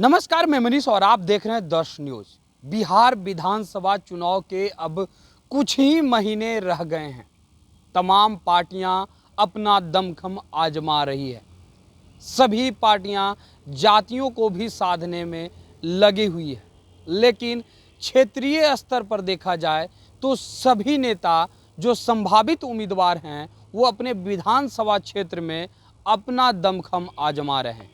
नमस्कार, मैं मनीष और आप देख रहे हैं दर्श न्यूज। बिहार विधानसभा चुनाव के अब कुछ ही महीने रह गए हैं। तमाम पार्टियां अपना दमखम आजमा रही है। सभी पार्टियां जातियों को भी साधने में लगी हुई है, लेकिन क्षेत्रीय स्तर पर देखा जाए तो सभी नेता जो संभावित उम्मीदवार हैं वो अपने विधानसभा क्षेत्र में अपना दमखम आजमा रहे हैं।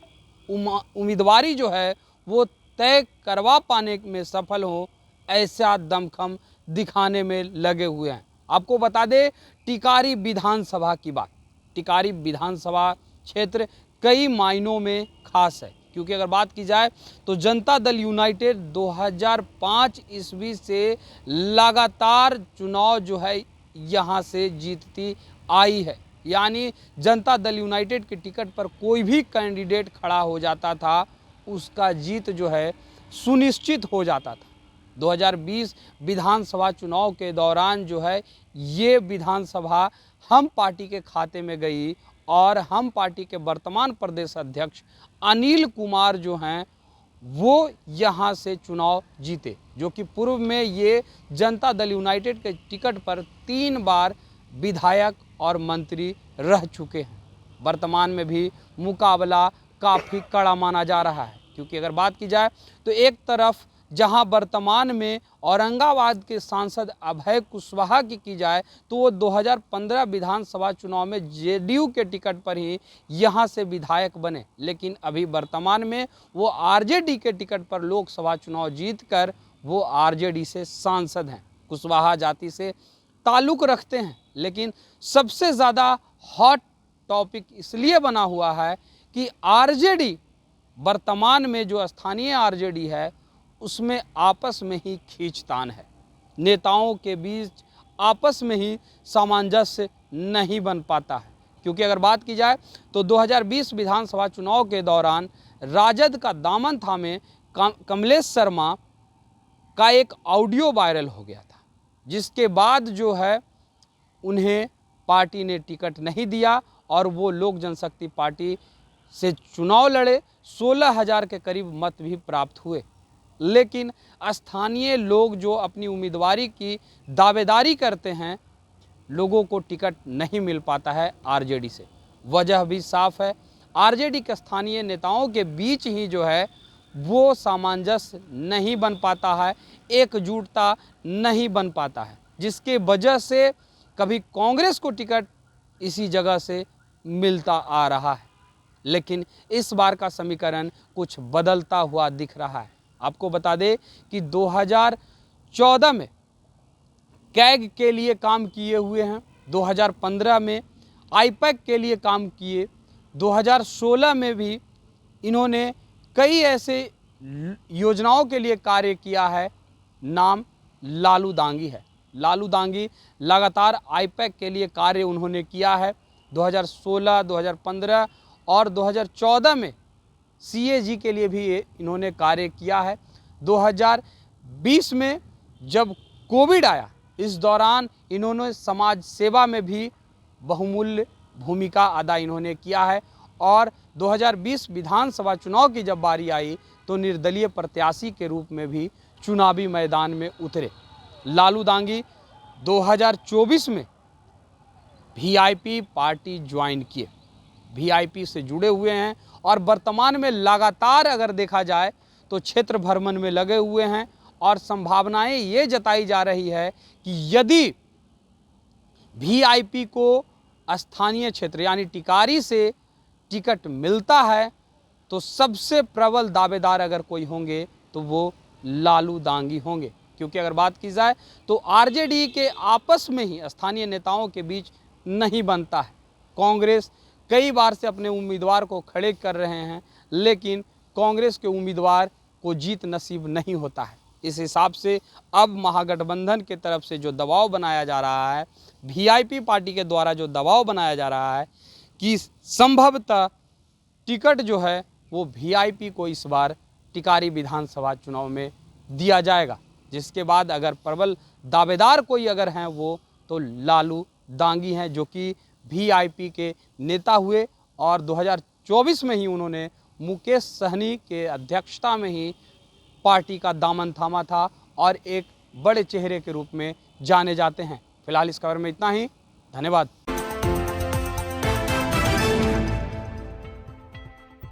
उम्मीदवारी जो है वो तय करवा पाने में सफल हो, ऐसा दमखम दिखाने में लगे हुए हैं। आपको बता दें, टिकारी विधानसभा की बात। टिकारी विधानसभा क्षेत्र कई मायनों में खास है, क्योंकि अगर बात की जाए तो जनता दल यूनाइटेड 2005 ईस्वी से लगातार चुनाव जो है यहाँ से जीतती आई है। यानी जनता दल यूनाइटेड के टिकट पर कोई भी कैंडिडेट खड़ा हो जाता था, उसका जीत जो है सुनिश्चित हो जाता था। 2020 विधानसभा चुनाव के दौरान जो है ये विधानसभा हम पार्टी के खाते में गई और हम पार्टी के वर्तमान प्रदेश अध्यक्ष अनिल कुमार जो हैं वो यहाँ से चुनाव जीते, जो कि पूर्व में ये जनता दल यूनाइटेड के टिकट पर 3 बार विधायक और मंत्री रह चुके हैं। वर्तमान में भी मुकाबला काफ़ी कड़ा माना जा रहा है, क्योंकि अगर बात की जाए तो एक तरफ जहां वर्तमान में औरंगाबाद के सांसद अभय कुशवाहा की जाए तो वो 2015 विधानसभा चुनाव में जेडीयू के टिकट पर ही यहां से विधायक बने, लेकिन अभी वर्तमान में वो आरजेडी के टिकट पर लोकसभा चुनाव जीतकर वो आरजेडी से सांसद हैं। कुशवाहा जाति से ताल्लुक़ रखते हैं, लेकिन सबसे ज़्यादा हॉट टॉपिक इसलिए बना हुआ है कि आरजेडी वर्तमान में जो स्थानीय आरजेडी है उसमें आपस में ही खींचतान है। नेताओं के बीच आपस में ही सामंजस्य नहीं बन पाता है, क्योंकि अगर बात की जाए तो 2020 विधानसभा चुनाव के दौरान राजद का दामन थामे कमलेश शर्मा का एक ऑडियो वायरल हो गया था, जिसके बाद जो है उन्हें पार्टी ने टिकट नहीं दिया और वो लोक जनशक्ति पार्टी से चुनाव लड़े। 16,000 के करीब मत भी प्राप्त हुए, लेकिन स्थानीय लोग जो अपनी उम्मीदवारी की दावेदारी करते हैं, लोगों को टिकट नहीं मिल पाता है आरजेडी से। वजह भी साफ है, आरजेडी के स्थानीय नेताओं के बीच ही जो है वो सामंजस्य नहीं बन पाता है, एकजुटता नहीं बन पाता है, जिसके वजह से कभी कांग्रेस को टिकट इसी जगह से मिलता आ रहा है, लेकिन इस बार का समीकरण कुछ बदलता हुआ दिख रहा है। आपको बता दें कि 2014 में कैग के लिए काम किए हुए हैं, 2015 में आईपैक के लिए काम किए, 2016 में भी इन्होंने कई ऐसे योजनाओं के लिए कार्य किया है। नाम लालू दांगी है। लालू दांगी लगातार आईपैक के लिए कार्य उन्होंने किया है। 2016, 2015 और 2014 में सीएजी के लिए भी इन्होंने कार्य किया है। 2020 में जब कोविड आया, इस दौरान इन्होंने समाज सेवा में भी बहुमूल्य भूमिका अदा इन्होंने किया है और 2020 विधानसभा चुनाव की जब बारी आई तो निर्दलीय प्रत्याशी के रूप में भी चुनावी मैदान में उतरे। लालू दांगी 2024 में वीआईपी पार्टी ज्वाइन किए, वीआईपी से जुड़े हुए हैं और वर्तमान में लगातार अगर देखा जाए तो क्षेत्र भ्रमण में लगे हुए हैं और संभावनाएं ये जताई जा रही है कि यदि वीआईपी को स्थानीय क्षेत्र यानी टिकारी से टिकट मिलता है तो सबसे प्रबल दावेदार अगर कोई होंगे तो वो लालू दांगी होंगे, क्योंकि अगर बात की जाए तो आरजेडी के आपस में ही स्थानीय नेताओं के बीच नहीं बनता है। कांग्रेस कई बार से अपने उम्मीदवार को खड़े कर रहे हैं, लेकिन कांग्रेस के उम्मीदवार को जीत नसीब नहीं होता है। इस हिसाब से अब महागठबंधन के तरफ से जो दबाव बनाया जा रहा है, वीआईपी पार्टी के द्वारा जो दबाव बनाया जा रहा है कि संभवतः टिकट जो है वो वीआईपी को इस बार टिकारी विधानसभा चुनाव में दिया जाएगा, जिसके बाद अगर प्रबल दावेदार कोई अगर हैं वो तो लालू दांगी हैं, जो कि वीआईपी के नेता हुए और 2024 में ही उन्होंने मुकेश सहनी के अध्यक्षता में ही पार्टी का दामन थामा था और एक बड़े चेहरे के रूप में जाने जाते हैं। फिलहाल इस खबर में इतना ही। धन्यवाद।